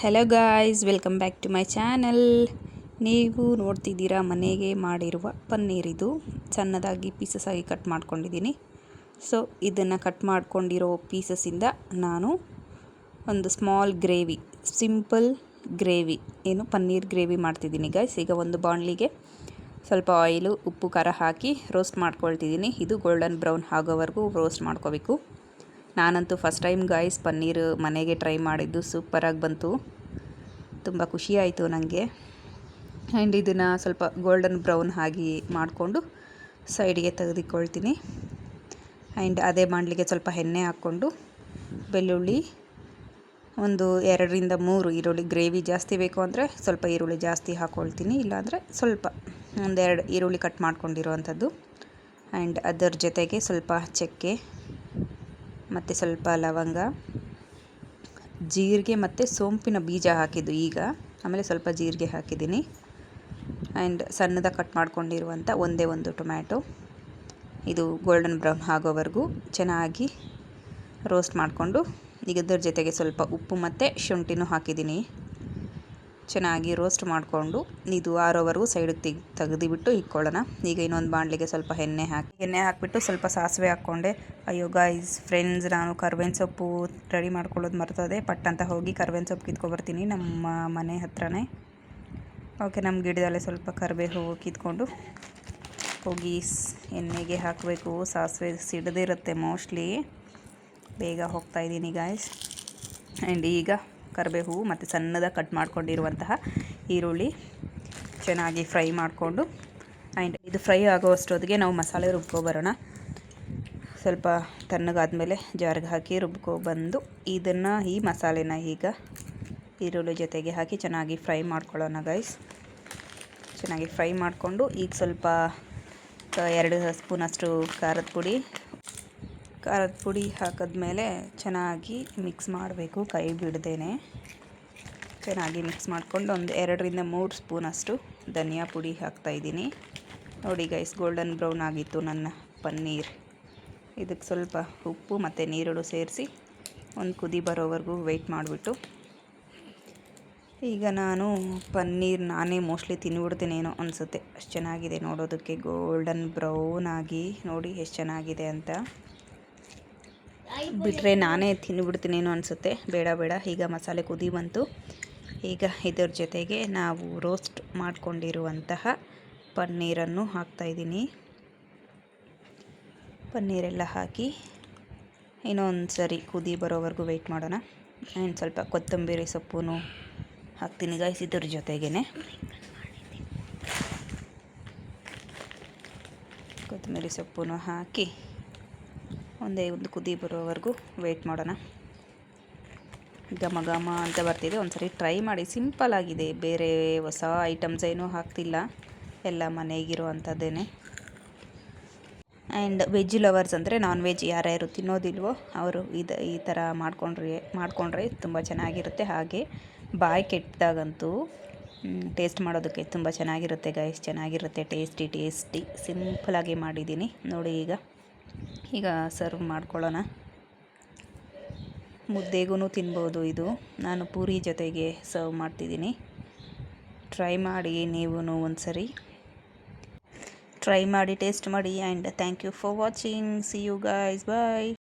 Hello guys, welcome back to my channel. ನೀವು ನೋಡ್ತಿದ್ದೀರಾ ಮನೆಗೆ ಮಾಡಿರುವ ಪನ್ನೀರ್. ಇದು ಸಣ್ಣದಾಗಿ ಪೀಸಸ್ ಆಗಿ ಕಟ್ ಮಾಡ್ಕೊಂಡಿದ್ದೀನಿ. ಸೊ ಇದನ್ನು ಕಟ್ ಮಾಡ್ಕೊಂಡಿರೋ ಪೀಸಸ್ಸಿಂದ ನಾನು ಒಂದು small gravy, simple gravy, paneer gravy ಮಾಡ್ತಿದ್ದೀನಿ ಗಾಯ್ಸ್. ಈಗ ಒಂದು ಬಾಣಲಿಗೆ ಸ್ವಲ್ಪ ಆಯಿಲು, ಉಪ್ಪು, ಖಾರ ಹಾಕಿ ರೋಸ್ಟ್ ಮಾಡ್ಕೊಳ್ತಿದ್ದೀನಿ. ಇದು ಗೋಲ್ಡನ್ ಬ್ರೌನ್ ಆಗೋವರೆಗೂ ರೋಸ್ಟ್ ಮಾಡ್ಕೋಬೇಕು. ನಾನಂತೂ ಫಸ್ಟ್ ಟೈಮ್ ಗಾಯ್ಸ್ ಪನ್ನೀರ್ ಮನೆಗೆ ಟ್ರೈ ಮಾಡಿದ್ದು, ಸೂಪರಾಗಿ ಬಂತು. ತುಂಬ ಖುಷಿ ಆಯಿತು ನನಗೆ. ಆ್ಯಂಡ್ ಇದನ್ನು ಸ್ವಲ್ಪ ಗೋಲ್ಡನ್ ಬ್ರೌನ್ ಆಗಿ ಮಾಡಿಕೊಂಡು ಸೈಡಿಗೆ ತೆಗೆದುಕೊಳ್ತೀನಿ. ಆ್ಯಂಡ್ ಅದೇ ಬಾಣಲಿಗೆ ಸ್ವಲ್ಪ ಎಣ್ಣೆ ಹಾಕ್ಕೊಂಡು ಬೆಳ್ಳುಳ್ಳಿ, ಒಂದು 2-3 ಈರುಳ್ಳಿ, ಗ್ರೇವಿ ಜಾಸ್ತಿ ಬೇಕು ಅಂದರೆ ಸ್ವಲ್ಪ ಈರುಳ್ಳಿ ಜಾಸ್ತಿ ಹಾಕ್ಕೊಳ್ತೀನಿ, ಇಲ್ಲಾಂದರೆ ಸ್ವಲ್ಪ 1-2 ಈರುಳ್ಳಿ ಕಟ್ ಮಾಡ್ಕೊಂಡಿರೋವಂಥದ್ದು. ಆ್ಯಂಡ್ ಅದರ ಜೊತೆಗೆ ಸ್ವಲ್ಪ ಚಕ್ಕೆ ಮತ್ತು ಸ್ವಲ್ಪ ಲವಂಗ, ಜೀರಿಗೆ ಮತ್ತು ಸೋಂಪಿನ ಬೀಜ ಹಾಕಿದ್ದು ಈಗ. ಆಮೇಲೆ ಸ್ವಲ್ಪ ಜೀರಿಗೆ ಹಾಕಿದ್ದೀನಿ. ಆ್ಯಂಡ್ ಸಣ್ಣದಾಗಿ ಕಟ್ ಮಾಡ್ಕೊಂಡಿರುವಂಥ ಒಂದು ಟೊಮ್ಯಾಟೊ. ಇದು ಗೋಲ್ಡನ್ ಬ್ರೌನ್ ಆಗೋವರೆಗೂ ಚೆನ್ನಾಗಿ ರೋಸ್ಟ್ ಮಾಡಿಕೊಂಡು, ಈಗ ಇದರ ಜೊತೆಗೆ ಸ್ವಲ್ಪ ಉಪ್ಪು ಮತ್ತು ಶುಂಠಿನೂ ಹಾಕಿದ್ದೀನಿ. ಚೆನ್ನಾಗಿ ರೋಸ್ಟ್ ಮಾಡಿಕೊಂಡು ಇದು ಆರೋವರೆಗೂ ಸೈಡಿಗೆ ತೆಗೆದುಬಿಟ್ಟು ಇಟ್ಕೊಳ್ಳೋಣ. ಈಗ ಇನ್ನೊಂದು ಬಾಣಲಿಗೆ ಸ್ವಲ್ಪ ಎಣ್ಣೆ ಹಾಕಿಬಿಟ್ಟು ಸ್ವಲ್ಪ ಸಾಸಿವೆ ಹಾಕ್ಕೊಂಡೆ. ಅಯ್ಯೋ ಗಾಯ್ಸ್ ಫ್ರೆಂಡ್ಸ್, ನಾನು ಕರ್ಬೇವಿನ ಸೊಪ್ಪು ರೆಡಿ ಮಾಡ್ಕೊಳ್ಳೋದು ಮರ್ತದೆ. ಪಟ್ಟಂತ ಹೋಗಿ ಕರ್ಬೇವಿನ ಸೊಪ್ಪು ಕಿತ್ಕೊಬರ್ತೀನಿ ನಮ್ಮ ಮನೆ ಹತ್ರನೇ. ಓಕೆ, ನಮ್ಮ ಗಿಡದಲ್ಲೇ ಸ್ವಲ್ಪ ಕರಿಬೇವು ಕಿತ್ಕೊಂಡು ಹೋಗಿ ಎಣ್ಣೆಗೆ ಹಾಕಬೇಕು. ಸಾಸಿವೆ ಸಿಡಿದಿರುತ್ತೆ ಮೋಸ್ಟ್ಲಿ. ಬೇಗ ಹೋಗ್ತಾಯಿದ್ದೀನಿ ಗಾಯ್ಸ್. ಆ್ಯಂಡ್ ಈಗ ಕರಿಬೇವು ಮತ್ತು ಸಣ್ಣದಾಗಿ ಕಟ್ ಮಾಡ್ಕೊಂಡಿರುವಂತಹ ಈರುಳ್ಳಿ ಚೆನ್ನಾಗಿ ಫ್ರೈ ಮಾಡಿಕೊಂಡು, ಆ್ಯಂಡ್ ಇದು ಫ್ರೈ ಆಗೋವಷ್ಟೊತ್ತಿಗೆ ನಾವು ಮಸಾಲೆ ರುಬ್ಕೊಬರೋಣ. ಸ್ವಲ್ಪ ತಣ್ಣಗಾದ್ಮೇಲೆ ಜಾರಿಗೆ ಹಾಕಿ ರುಬ್ಕೊಬಂದು ಈ ಮಸಾಲೆನ ಈಗ ಈರುಳ್ಳಿ ಜೊತೆಗೆ ಹಾಕಿ ಚೆನ್ನಾಗಿ ಫ್ರೈ ಮಾಡ್ಕೊಳ್ಳೋಣ ಗಾಯ್ಸ್. ಚೆನ್ನಾಗಿ ಫ್ರೈ ಮಾಡಿಕೊಂಡು ಈಗ ಸ್ವಲ್ಪ 2 ಸ್ಪೂನಷ್ಟು ಖಾರದ ಪುಡಿ ಹಾಕಿದ್ಮೇಲೆ ಚೆನ್ನಾಗಿ ಮಿಕ್ಸ್ ಮಾಡಬೇಕು, ಕೈ ಬಿಡ್ದೇನೆ ಚೆನ್ನಾಗಿ ಮಿಕ್ಸ್ ಮಾಡಿಕೊಂಡು ಒಂದು 2-3 ಸ್ಪೂನಷ್ಟು ಧನಿಯಾ ಪುಡಿ ಹಾಕ್ತಾಯಿದ್ದೀನಿ. ನೋಡಿ ಗೈಸ್, ಗೋಲ್ಡನ್ ಬ್ರೌನ್ ಆಗಿತ್ತು ನನ್ನ ಪನ್ನೀರ್. ಇದಕ್ಕೆ ಸ್ವಲ್ಪ ಉಪ್ಪು ಮತ್ತು ನೀರುಳು ಸೇರಿಸಿ ಒಂದು ಕುದಿ ಬರೋವರೆಗೂ ವೆಯ್ಟ್ ಮಾಡಿಬಿಟ್ಟು, ಈಗ ನಾನು ಪನ್ನೀರ್ ನಾನೇ ಮೋಸ್ಟ್ಲಿ ತಿಂದುಬಿಡ್ತೀನೇನೋ ಅನಿಸುತ್ತೆ, ಅಷ್ಟು ಚೆನ್ನಾಗಿದೆ ನೋಡೋದಕ್ಕೆ. ಗೋಲ್ಡನ್ ಬ್ರೌನ್ ಆಗಿ ನೋಡಿ ಎಷ್ಟು ಚೆನ್ನಾಗಿದೆ ಅಂತ. ಬಿಟ್ಟರೆ ನಾನೇ ತಿಂದುಬಿಡ್ತೀನೇನೋ ಅನಿಸುತ್ತೆ. ಬೇಡ, ಈಗ ಮಸಾಲೆ ಕುದಿ ಬಂತು. ಈಗ ಇದರ ಜೊತೆಗೆ ನಾವು ರೋಸ್ಟ್ ಮಾಡ್ಕೊಂಡಿರುವಂತಹ ಪನ್ನೀರನ್ನು ಹಾಕ್ತಾಯಿದ್ದೀನಿ. ಪನ್ನೀರೆಲ್ಲ ಹಾಕಿ ಇನ್ನೊಂದು ಸರಿ ಕುದಿ ಬರೋವರೆಗೂ ವೆಯ್ಟ್ ಮಾಡೋಣ. ಆ್ಯಂಡ್ ಸ್ವಲ್ಪ ಕೊತ್ತಂಬರಿ ಸೊಪ್ಪು ಹಾಕ್ತೀನಿ ಗಾಯ್ಸ್ ಇದ್ರ ಜೊತೆಗೇ. ಕೊತ್ತಂಬರಿ ಸೊಪ್ಪು ಹಾಕಿ ಒಂದು ಕುದಿ ಬರೋವರೆಗೂ ವೆಯ್ಟ್ ಮಾಡೋಣ. ಘಮ ಘಮ ಅಂತ ಬರ್ತಿದೆ. ಒಂದು ಸರಿ ಟ್ರೈ ಮಾಡಿ, ಸಿಂಪಲ್ ಆಗಿದೆ, ಬೇರೆ ಹೊಸ ಐಟಮ್ಸ್ ಏನೂ ಹಾಕ್ತಿಲ್ಲ, ಎಲ್ಲ ಮನೆಗಿರೋ ಅಂಥದ್ದೇ. ಆ್ಯಂಡ್ ವೆಜ್ ಲವರ್ಸ್ ಅಂದರೆ ನಾನ್ ವೆಜ್ ಯಾರ್ಯಾರು ತಿನ್ನೋದಿಲ್ವೋ ಅವರು ಈ ಥರ ಮಾಡಿಕೊಂಡ್ರೆ ತುಂಬ ಚೆನ್ನಾಗಿರುತ್ತೆ. ಹಾಗೆ ಬಾಯಿ ಕೆಟ್ಟದಾಗಂತೂ ಟೇಸ್ಟ್ ಮಾಡೋದಕ್ಕೆ ತುಂಬ ಚೆನ್ನಾಗಿರುತ್ತೆ ಗೈಸ್. ಚೆನ್ನಾಗಿರುತ್ತೆ, ಟೇಸ್ಟಿ ಸಿಂಪಲಾಗಿ ಮಾಡಿದ್ದೀನಿ ನೋಡಿ. ಈಗ ಸರ್ವ್ ಮಾಡ್ಕೊಳ್ಳೋಣ. ಮುದ್ದೆಗೂ ತಿನ್ಬೋದು ಇದು. ನಾನು ಪೂರಿ ಜೊತೆಗೆ ಸರ್ವ್ ಮಾಡ್ತಿದ್ದೀನಿ. ಟ್ರೈ ಮಾಡಿ ನೀವು ಒಂದು ಸರಿ. ಟ್ರೈ ಮಾಡಿ, ಟೇಸ್ಟ್ ಮಾಡಿ. And thank you for watching. See you guys, bye.